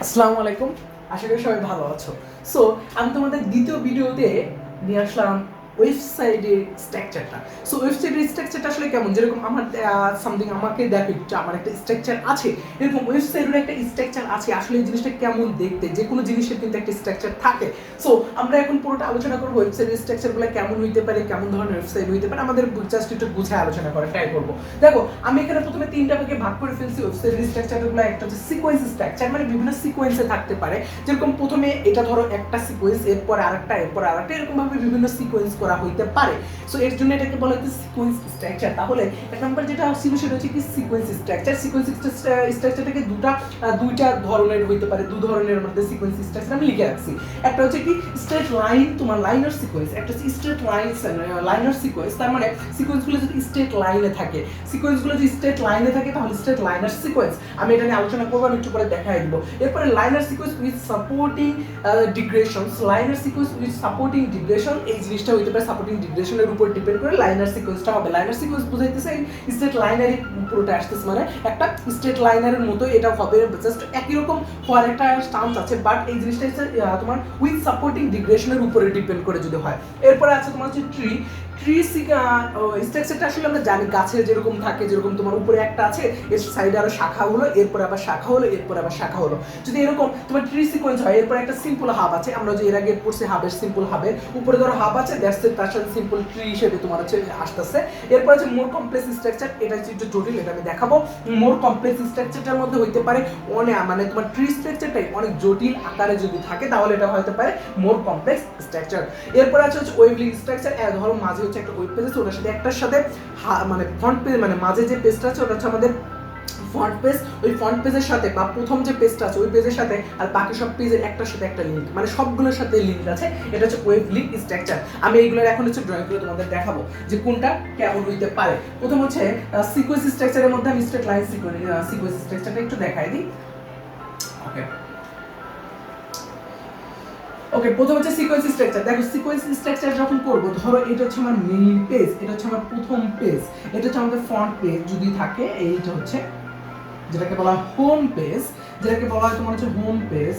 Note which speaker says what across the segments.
Speaker 1: আসসালামু আলাইকুম, আশা করি সবাই ভালো আছো। সো আমি তোমাদের দ্বিতীয় ভিডিওতে নিয়ে আসলাম ওয়েবসাইটের স্ট্রাকচারটা। সো ওয়েবসাইটের স্ট্রাকচারটা আসলে কেমন, যেরকম আমার সামথিং আমাকে দেখো একটু আমার একটা স্ট্রাকচার আছে, এরকম ওয়েবসাইটের একটা স্ট্রাকচার আছে। আসলে এই জিনিসটা কেমন দেখতে, যে কোনো জিনিসের কিন্তু একটা স্ট্রাকচার থাকে। সো আমরা এখন পুরোটা আলোচনা করবো ওয়েবসাইটের স্ট্রাকচারগুলো কেমন হইতে পারে, কেমন ধরনের ওয়েবসাইট হইতে পারে, আমাদের জাস্ট একটু বুঝে আলোচনা করা ট্রাই করবো। দেখো, আমি এখানে প্রথমে তিনটা ভাগে ভাগ করে ফেলছি ওয়েবসাইটের স্ট্রাকচারগুলো। একটা হচ্ছে সিকোয়েন্স স্ট্রাকচার, মানে বিভিন্ন সিকোয়েন্সে থাকতে পারে। যেরকম প্রথমে এটা ধরো একটা সিকোয়েন্স, এরপর আরেকটা, এরপর আরেকটা, এরকম ভাবে বিভিন্ন সিকোয়েন্স করা হইতে পারে। সো এর জন্য এটাকে বলা হচ্ছে সিকোয়েন্স স্ট্রাকচার। তাহলে এক নম্বর যেটা ছিল সেটা হচ্ছে কি সিকোয়েন্স স্ট্রাকচার। সিকোয়েন্স স্ট্রাকচারটাকে দুইটা ধরনের হইতে পারে, দু ধরনের মধ্যে সিকোয়েন্স স্ট্রাকচার আমি লিখে রাখছি। একটা হচ্ছে কি স্ট্রেট লাইন, তোমার লাইনার সিকোয়েন্স, একটা হচ্ছে স্ট্রেট লাইনার সিকোয়েন্স। তার মানে সিকোয়েন্সগুলো যদি স্ট্রেট লাইনে থাকে, তাহলে স্ট্রেট লাইনার সিকোয়েন্স। আমি এটা নিয়ে আলোচনা করবো, আমি একটু পরে দেখাই দিব। এরপরে linear sequence with supporting digressions, linear sequence with supporting digression, এই জিনিসটা হইতে পারে সাপোর্টিং ডিগ্রেশনের উপর ডিপেন্ড করে লাইনার সিকোয়েন্সটা হবে। লাইনার সিকোয়েন্স বুঝাইতেছে স্ট্রেট লাইনারই পুরোটা আসতেছে, মানে একটা স্ট্রেট লাইনারের মতো এটা হবে, জাস্ট একই রকম হওয়ার একটা চান্স আছে, বাট এই জিনিসটা হচ্ছে তোমার উইথ সাপোর্টিং ডিগ্রেশনের উপরে ডিপেন্ড করে যদি হয়। এরপরে আছে তোমার হচ্ছে ট্রি স্ট্রাকচারটা আসলে আমরা জানি গাছের যেরকম থাকে, যেরকম তোমার উপরে একটা আছে, এর সাইডে আরো শাখা হলো, এরপরে আবার শাখা হলো, এরপরে আবার শাখা হলো। যদি এরকম তোমার ট্রি সিকোয়েন্স হয়, এরপরে একটা সিম্পল হাব আছে, আমরা যে এর আগে পড়ছি হাবের সিম্পল হাবের উপরে ধরো হাব আছে, দ্যাটস ইট, তার সাথে সিম্পল ট্রি হিসেবে তোমার হচ্ছে আসতেছে। এরপর আছে মোর কমপ্লেক্স স্ট্রাকচার, এটা হচ্ছে একটু জটিল, এটা আমি দেখাবো। মোর কমপ্লেক্স স্ট্রাকচারটার মধ্যে হইতে পারে অনেক, মানে তোমার ট্রি স্ট্রাকচারটাই অনেক জটিল আকারে যদি থাকে, তাহলে এটা হতে পারে মোর কমপ্লেক্স স্ট্রাকচার। এরপর আছে হচ্ছে ওয়েভলিং স্ট্রাকচার, ধরো মাঝে হচ্ছে একটা ওয়েব পেজ আছে, ওটার সাথে একটার সাথে মানে ফ্রন্ট পেজ, মানে মাঝে যে পেজটা আছে ওটা হচ্ছে আমাদের ফ্রন্ট পেজ, ওই ফ্রন্ট পেজের সাথে বা প্রথম যে পেজটা আছে ওই পেজের সাথে আর বাকি সব পেজের একটার সাথে একটা লিংক, মানে সবগুলোর সাথে লিংক আছে, এটা হচ্ছে ওয়েব লিংক স্ট্রাকচার। আমি এইগুলোর এখন হচ্ছে ড্রয়িং করে তোমাদের দেখাবো যে কোনটা কেমন হইতে পারে। প্রথম হচ্ছে সিকোয়েন্স স্ট্রাকচারের মধ্যে আমি স্ট্রেট লাইন সিকোয়েন্স স্ট্রাকচারটা একটু দেখাই দিই। ওকে, প্রথম হচ্ছে সিকোয়েন্স স্ট্রাকচার। দেখো, সিকোয়েন্স স্ট্রাকচার যখন করব, ধরো এটা হচ্ছে আমার মেইন পেজ, এটা হচ্ছে আমার প্রথম পেজ, এটা হচ্ছে আমাদের ফ্রন্ট পেজ যদি থাকে, এইটা হচ্ছে যেটাকে বলা হয় হোম পেজ, যেটাকে বলা হয় তোমার হচ্ছে হোম পেজ।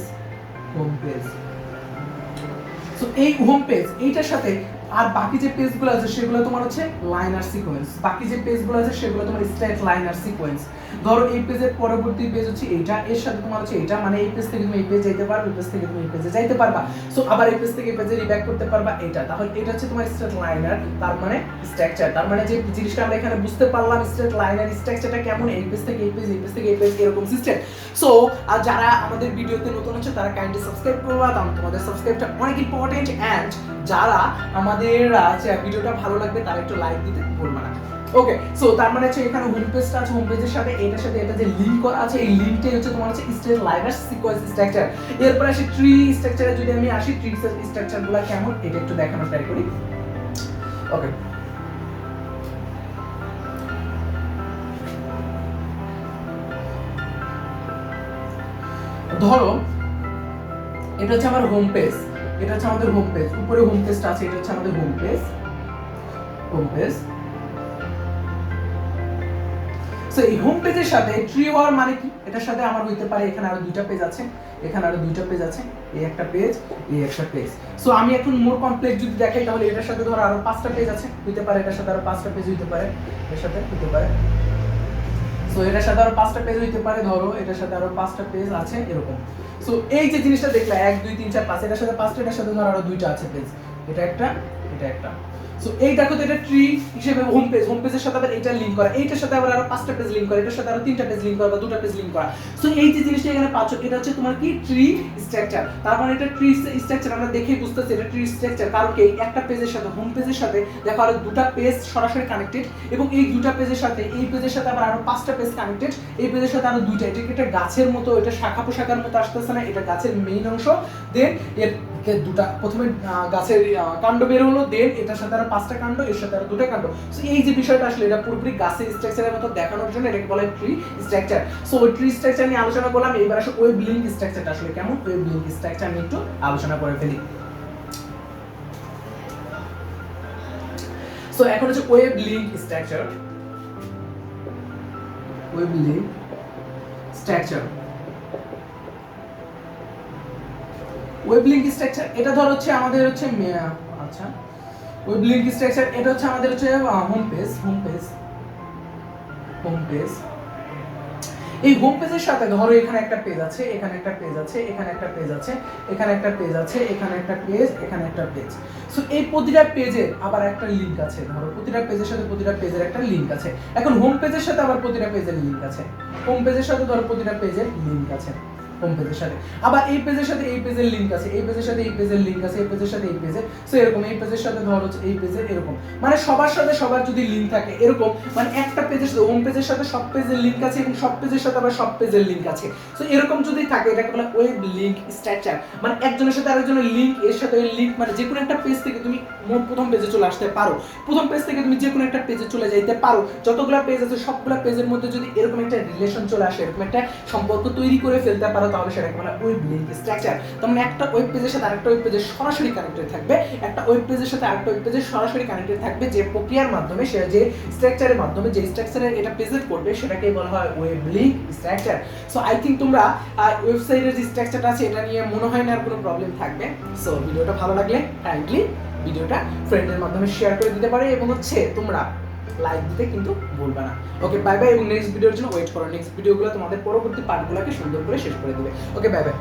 Speaker 1: সো এই হোম পেজ এইটার সাথে আর বাকি যে পেজগুলো আছে সেগুলো তোমার হচ্ছে লাইনার সিকোয়েন্স, বাকি যে পেজগুলো আছে সেগুলো তোমার স্ট্রেট লাইনার সিকোয়েন্স। ধরো এই পেজের পরবর্তী পেজ হচ্ছে এইটা, এর সাথে তোমার হচ্ছে এটা, মানে এই পেজ থেকে তুমি এই পেজে যেতে পারবে, এই পেজ থেকে তুমি এই পেজে যাইতে পারবা। সো আবার এই পেজ থেকে এই পেজে রিব্যাক করতে পারবা এটা, তাহলে এটা হচ্ছে তোমার স্ট্রেট লাইনার, তার মানে স্ট্রাকচার। তার মানে যে জিনিসটা আমরা এখানে বুঝতে পারলাম স্ট্রেট লাইনার স্ট্রাকচারটা কেমন, এই পেজ থেকে এই পেজ, এই পেজ থেকে এই পেজ, এরকম সিস্টেম। সো আর যারা আমাদের ভিডিওতে নতুন হচ্ছে তারা কাইন্ডলি সাবস্ক্রাইব করবা, কারণ তোমাদের সাবস্ক্রাইবটা অনেক ইম্পর্টেন্ট। এন্ড যারা আমাদের ভিডিওটা ভালো লাগবে তারা একটু লাইক দিতে ভুলবা না। ওকে, সো তার মানে হচ্ছে এখানে হোম পেজটা আছে, হোম পেজের সাথে এটার সাথে এটা যে লিংক করা আছে, এই লিংকটাই হচ্ছে তোমার হচ্ছে স্ট্রেট লাইনার সিকোয়েন্স স্ট্রাকচার। এরপর আসি ট্রি স্ট্রাকচারে, যদি আমি আসি ট্রি স্ট্রাকচারগুলো কেমন এটা একটু দেখানোর ট্রাই করি। ওকে, ধরো এটা হচ্ছে আমার হোম পেজ, এটা হচ্ছে আমাদের হোম পেজ, উপরে হোম পেজটা আছে, এটা হচ্ছে আমাদের হোম পেজ। সো এই হোম পেজের সাথে ট্রি হওয়ার মানে কি, এটার সাথে আমার হইতে পারে এখানে আরো দুইটা পেজ আছে, এখানে আরো দুইটা পেজ আছে, এই একটা পেজ, এই একটা পেজ। সো আমি এখন মোর কমপ্লেক্স যদি দেখাই, তাহলে এটার সাথে ধরো আরো 5টা পেজ আছে, হইতে পারে এটার সাথে আরো 5টা পেজ হইতে পারে, এর সাথে হইতে পারে। সো এটার সাথে আরো 5টা পেজ হইতে পারে, ধরো এটার সাথে আরো 5টা পেজ আছে, এরকম। সো এই যে জিনিসটা দেখলা 1 2 3 4 5, এটার সাথে 5টা, এটার সাথে ধরো আরো দুইটা আছে পেজ, এটা একটা, এটা একটা। সো এই দেখো তো এটা ট্রি হিসেবে হোম পেজের সাথে আবার এটা লিংক করা, এইটার সাথে আবার আরো 5টা পেজ লিংক করা, এটার সাথে আরো 3টা পেজ লিংক করা বা 2টা পেজ লিংক করা। সো এই যে জিনিসটা এখানে পাচ্ছ, এটা হচ্ছে তোমার কি ট্রি স্ট্রাকচার। তার মানে এটা ট্রি স্ট্রাকচার, আমরা দেখেই বুঝতেছি এটা ট্রি স্ট্রাকচার, কারণ কি একটা পেজের সাথে হোম পেজের সাথে দেখো আরো দুটো পেজ সরাসরি কানেক্টেড, এবং এই দুটো পেজের সাথে এই পেজের সাথে আবার আরো 5টা পেজ কানেক্টেড, এই পেজের সাথে আরো দুইটা, এটা একটা গাছের মতো, এটা শাখা পোশাকার মতো আসতেছে না, এটা গাছের মেইন অংশ। দেন এর দুটা প্রথমে গাছের কাণ্ড বের হলো, দেন এটার সাথে আরো 5টা কাণ্ড, এর সাথে আরো দুটো কাণ্ড। সো এই যে বিষয়টা আসলে এটা পুরোপুরি গাছের স্ট্রাকচারের মতো দেখানোর জন্য এটাকে বলা হয় ট্রি স্ট্রাকচার। সো ওই ট্রি স্ট্রাকচার নিয়ে আলোচনা করলাম। এবার আসলে ওয়েব লিংক স্ট্রাকচারটা আসলে কেমন, ওয়েব লিংক স্ট্রাকচার নিয়ে একটু আলোচনা করে ফেলি। সো এখন হচ্ছে web link structure. Web link structure web link structure এটা ধর হচ্ছে আমাদের হচ্ছে আচ্ছা ওয়েব লিংক স্ট্রাকচার এটা হচ্ছে আমাদের হচ্ছে হোম পেজ এই হোম পেজের সাথে ধরো এখানে একটা পেজ আছে, এখানে একটা পেজ আছে, এখানে একটা পেজ আছে, এখানে একটা পেজ আছে, এখানে একটা পেজ, এখানে একটা পেজ। সো এই প্রতিটা পেজের আবার একটা লিংক আছে, ধরো প্রতিটা পেজের সাথে প্রতিটা পেজের একটা লিংক আছে। এখন হোম পেজের সাথে আবার প্রতিটা পেজের লিংক আছে, হোম পেজের সাথে ধরো প্রতিটা পেজের লিংক আছে হোম পেজের সাথে, আবার এই পেজের সাথে এই পেজের লিংক আছে, এই পেজের সাথে এই পেজের লিংক আছে, এই পেজের সাথে এই পেজের, সো এরকম এই পেজের সাথে ধর হচ্ছে এই পেজের এরকম, মানে সবার সাথে সবার যদি লিংক থাকে এরকম, মানে একটা পেজের সাথে হোম পেজের সাথে সব পেজের লিংক আছে এবং সব পেজের সাথে আবার সব পেজের লিংক আছে। সো এরকম যদি থাকে এটাকে বলা ওয়েব লিংক স্ট্রাকচার, মানে একজনের সাথে আরেকজনের লিংক, এর সাথে ওই লিংক, মানে যে কোনো একটা পেজ থেকে তুমি প্রথম পেজে চলে আসতে পারো, প্রথম পেজ থেকে তুমি যে কোনো একটা পেজে চলে যাইতে পারো, যতগুলো পেজ আছে সবগুলো পেজের মধ্যে যদি এরকম একটা রিলেশন চলে আসে, এরকম একটা সম্পর্ক তৈরি করে ফেলতে পারো, তাহলে সেটাকে বলা ওয়েব লিংক স্ট্রাকচার। তার মানে একটা ওয়েব পেজের সাথে আরেকটা ওয়েব পেজের সরাসরি কানেক্টেড থাকবে, একটা ওয়েব পেজের সাথে আরেকটা ওয়েব পেজের সরাসরি কানেক্টেড থাকবে, যে প্রক্রিয়ার মাধ্যমে সে যে স্ট্রাকচারের মাধ্যমে যে স্ট্রাকচারে এটা প্রেজেন্ট করবে সেটাকে বলা হয় web link structure. So I think তোমরা ওয়েবসাইটের যে স্ট্রাকচারটা আছে এটা নিয়ে মনে হয় না আর কোনো প্রবলেম থাকবে। সো ভিডিওটা ভালো লাগলে কাইন্ডলি ভিডিওটা ফ্রেন্ডের মাধ্যমে শেয়ার করে দিতে পারে এবং হচ্ছে তোমরা লাইক দিতে কিন্তু ভুলবে না। ওকে বাই বাই, এবং নেক্সট ভিডিওর জন্য ওয়েট করো, নেক্সট ভিডিওগুলো তোমাদের পরবর্তী পার্টগুলোকে সুন্দর করে শেষ করে দিবে। Okay bye bye.